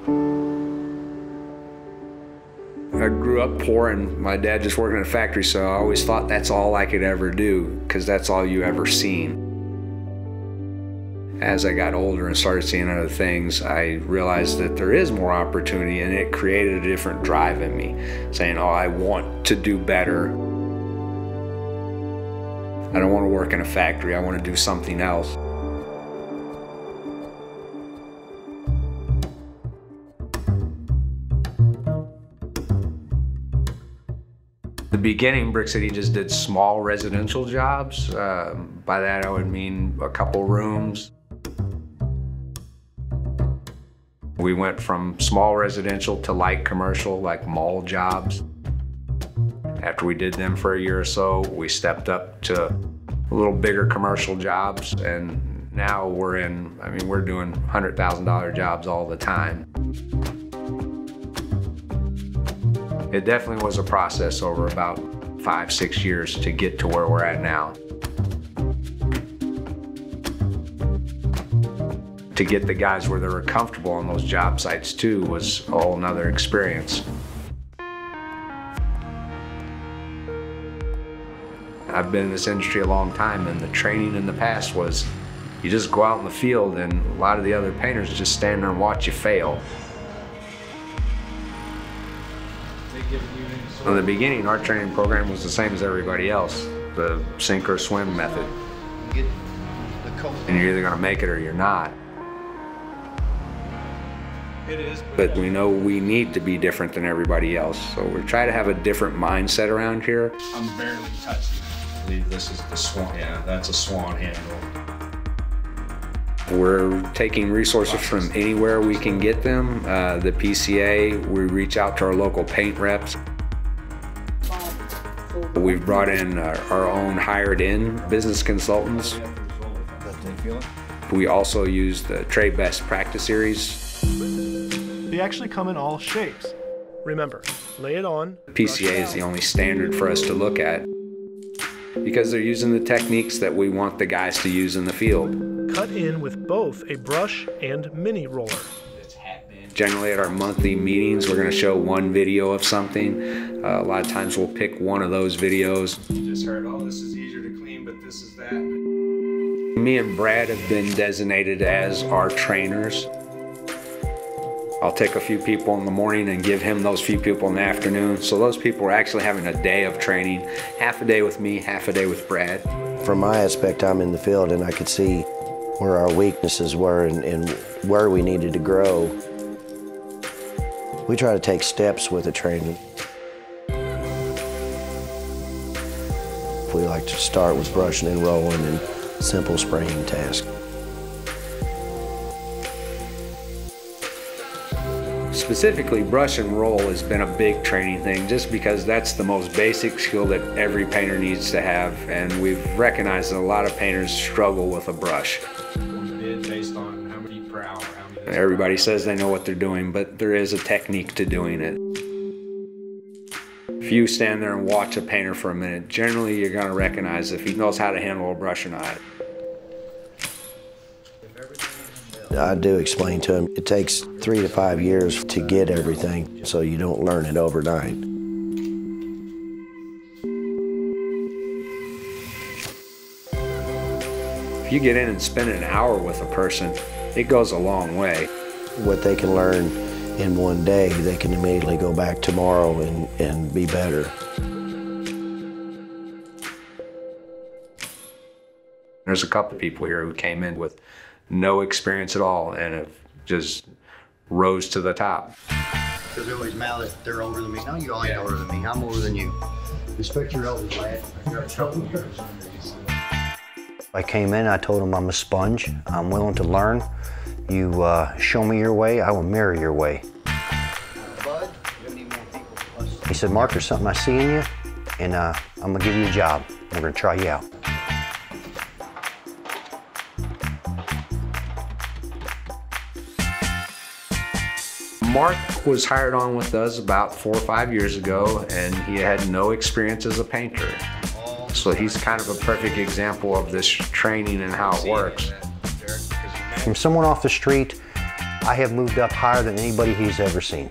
I grew up poor and my dad just worked in a factory, so I always thought that's all I could ever do, because that's all you ever seen. As I got older and started seeing other things, I realized that there is more opportunity, and it created a different drive in me, saying, oh, I want to do better. I don't want to work in a factory, I want to do something else. The beginning, Brick City just did small residential jobs. By that I would mean a couple rooms. We went from small residential to light commercial, like mall jobs. After we did them for a year or so, we stepped up to a little bigger commercial jobs, and now we're doing $100,000 jobs all the time. It definitely was a process over about 5-6 years to get to where we're at now. To get the guys where they were comfortable on those job sites too was a whole nother experience. I've been in this industry a long time, and the training in the past was you just go out in the field and a lot of the other painters just stand there and watch you fail. In the beginning, our training program was the same as everybody else, the sink or swim method. And you're either going to make it or you're not. It is, but we know we need to be different than everybody else, so we try to have a different mindset around here. I'm barely touching it. I believe this is the swan. Yeah, that's a swan handle. We're taking resources from anywhere we can get them. The PCA, we reach out to our local paint reps. We've brought in our own hired-in business consultants. We also use the trade best practice series. They actually come in all shapes. Remember, lay it on. PCA is the only standard for us to look at because they're using the techniques that we want the guys to use in the field. Cut in with both a brush and mini roller. Generally at our monthly meetings, we're going to show one video of something. A lot of times we'll pick one of those videos. Just heard, oh, this is easier to clean, but this is that. Me and Brad have been designated as our trainers. I'll take a few people in the morning and give him those few people in the afternoon. So those people are actually having a day of training, half a day with me, half a day with Brad. From my aspect, I'm in the field and I could see where our weaknesses were and where we needed to grow. We try to take steps with the training. We like to start with brushing and rolling and simple spraying tasks. Specifically, brush and roll has been a big training thing just because that's the most basic skill that every painter needs to have, and we've recognized that a lot of painters struggle with a brush. Based on how many per hour, how many. Everybody says they know what they're doing, but there is a technique to doing it. If you stand there and watch a painter for a minute, generally you're going to recognize if he knows how to handle a brush or not. I do explain to him it takes 3 to 5 years to get everything, so you don't learn it overnight. If you get in and spend an hour with a person, it goes a long way. What they can learn in one day, they can immediately go back tomorrow and be better. There's a couple people here who came in with no experience at all and have just rose to the top. Because they always mad that they're older than me. No, you all ain't older than me. I'm older than you. Respect your elders, lad. I got a couple years under you. I came in, I told him I'm a sponge. I'm willing to learn. You show me your way, I will mirror your way. Bud, you don't need more people. He said, Mark, there's something I see in you, and I'm gonna give you a job. We're gonna try you out. Mark was hired on with us about 4 or 5 years ago, and he had no experience as a painter. So he's kind of a perfect example of this training and how it works. From someone off the street I have moved up higher than anybody he's ever seen.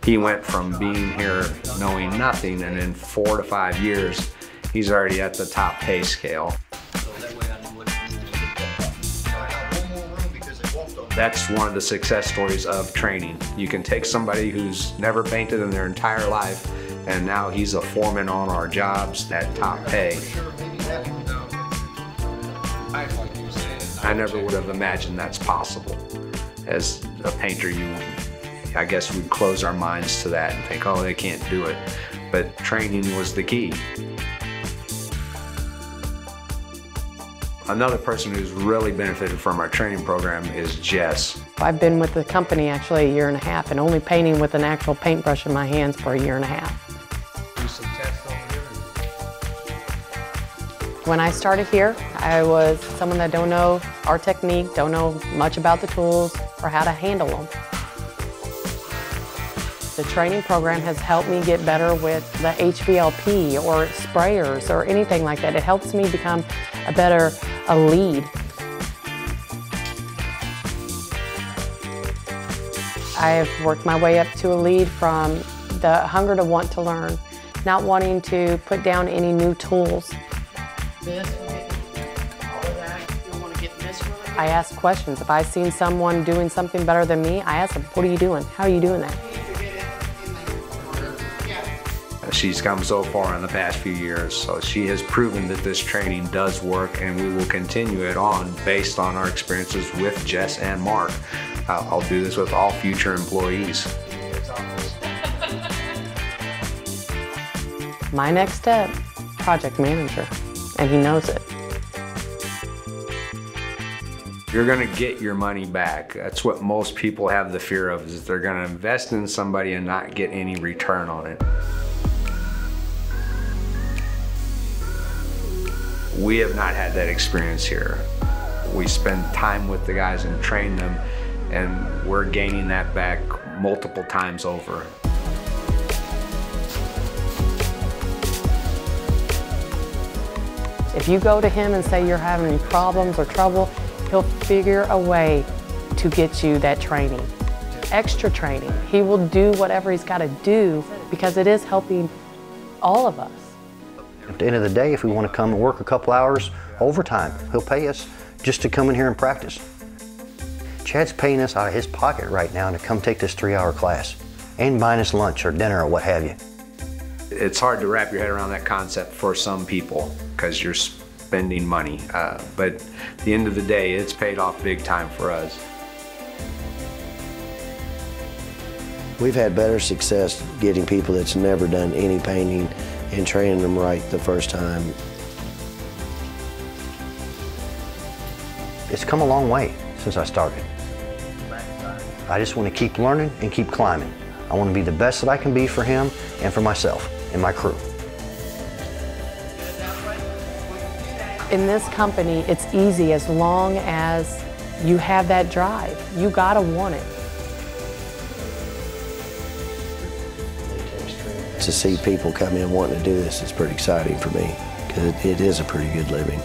He went from being here knowing nothing, and in 4 to 5 years, he's already at the top pay scale. That's one of the success stories of training. You can take somebody who's never painted in their entire life, and now he's a foreman on our jobs at top pay. I never would have imagined that's possible. As a painter, I guess we'd close our minds to that and think, oh, they can't do it. But training was the key. Another person who's really benefited from our training program is Jess. I've been with the company actually 1.5 years and only painting with an actual paintbrush in my hands for 1.5 years. Do some tests over here. When I started here, I was someone that don't know our technique, don't know much about the tools or how to handle them. The training program has helped me get better with the HVLP or sprayers or anything like that. It helps me become a lead. I have worked my way up to a lead from the hunger to want to learn, not wanting to put down any new tools. I ask questions. If I've seen someone doing something better than me, I ask them, what are you doing? How are you doing that? She's come so far in the past few years, so she has proven that this training does work, and we will continue it on based on our experiences with Jess and Mark. I'll do this with all future employees. My next step, project manager, and he knows it. You're gonna get your money back. That's what most people have the fear of, is they're gonna invest in somebody and not get any return on it. We have not had that experience here. We spend time with the guys and train them, and we're gaining that back multiple times over. If you go to him and say you're having problems or trouble, he'll figure a way to get you that training. Extra training. He will do whatever he's got to do because it is helping all of us. At the end of the day, if we want to come and work a couple hours overtime, he'll pay us just to come in here and practice. Chad's paying us out of his pocket right now to come take this 3-hour class and buying us lunch or dinner or what have you. It's hard to wrap your head around that concept for some people because you're spending money, but at the end of the day, it's paid off big time for us. We've had better success getting people that's never done any painting and training them right the first time. It's come a long way since I started. I just want to keep learning and keep climbing. I want to be the best that I can be for him and for myself and my crew. In this company, it's easy as long as you have that drive. You gotta want it. To see people come in wanting to do this is pretty exciting for me because it is a pretty good living.